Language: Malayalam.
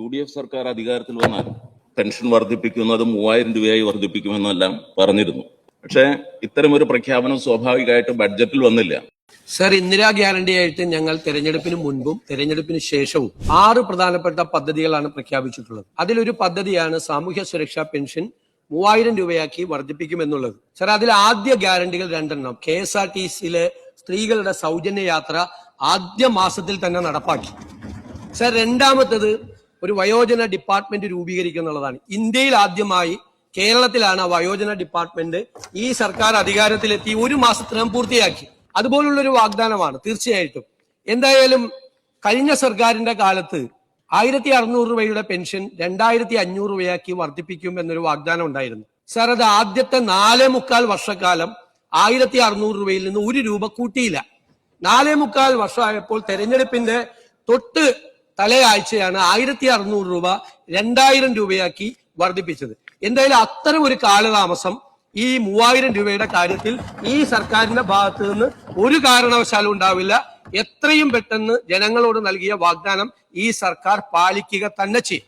UDF സർക്കാർ അധികാരത്തിൽ വന്നാൽ പെൻഷൻ വർദ്ധിപ്പിക്കുന്നത് 3000 രൂപയായി വർദ്ധിപ്പിക്കുമെന്നെല്ലാം പറഞ്ഞിരുന്നു. പക്ഷേ ഇത്തരമൊരു പ്രഖ്യാപനം സ്വാഭാവികമായിട്ട് ബഡ്ജറ്റിൽ വന്നില്ല. സർ, ഇന്ദിരാ ഗ്യാരണ്ടി ആയിട്ട് ഞങ്ങൾ തെരഞ്ഞെടുപ്പിന് മുൻപും തെരഞ്ഞെടുപ്പിന് ശേഷവും 6 പ്രധാനപ്പെട്ട പദ്ധതികളാണ് പ്രഖ്യാപിച്ചിട്ടുള്ളത്. അതിലൊരു പദ്ധതിയാണ് സാമൂഹ്യ സുരക്ഷാ പെൻഷൻ 3000 രൂപയാക്കി വർദ്ധിപ്പിക്കുമെന്നുള്ളത്. സർ, അതിൽ ആദ്യ ഗ്യാരണ്ടികൾ 2 KSRTCയിലെ സ്ത്രീകളുടെ സൗജന്യ യാത്ര ആദ്യ മാസത്തിൽ തന്നെ നടപ്പാക്കി. സർ, രണ്ടാമത്തത് ഒരു വയോജന ഡിപ്പാർട്ട്മെന്റ് രൂപീകരിക്കുക എന്നുള്ളതാണ്. ഇന്ത്യയിൽ ആദ്യമായി കേരളത്തിലാണ് ആ വയോജന ഡിപ്പാർട്ട്മെന്റ് ഈ സർക്കാർ അധികാരത്തിലെത്തി 1 മാസത്തിനകം പൂർത്തിയാക്കി. അതുപോലുള്ളൊരു വാഗ്ദാനമാണ് തീർച്ചയായിട്ടും. എന്തായാലും കഴിഞ്ഞ സർക്കാരിന്റെ കാലത്ത് 1600 രൂപയുടെ പെൻഷൻ 2500 രൂപയാക്കി വർദ്ധിപ്പിക്കും എന്നൊരു വാഗ്ദാനം ഉണ്ടായിരുന്നു. സാർ, അത് ആദ്യത്തെ 4.25 വർഷക്കാലം 1600 രൂപയിൽ നിന്ന് 1 രൂപ കൂട്ടിയില്ല. 4.25 വർഷമായപ്പോൾ തെരഞ്ഞെടുപ്പിന്റെ തൊട്ട് തലയാഴ്ചയാണ് 1600 രൂപ 2000 രൂപയാക്കി വർദ്ധിപ്പിച്ചത്. എന്തായാലും അത്തരം ഒരു കാലതാമസം ഈ 3000 രൂപയുടെ കാര്യത്തിൽ ഈ സർക്കാരിന്റെ ഭാഗത്ത് നിന്ന് ഒരു കാരണവശാലും ഉണ്ടാവില്ല. എത്രയും പെട്ടെന്ന് ജനങ്ങളോട് നൽകിയ വാഗ്ദാനം ഈ സർക്കാർ പാലിക്കുക തന്നെ ചെയ്യും.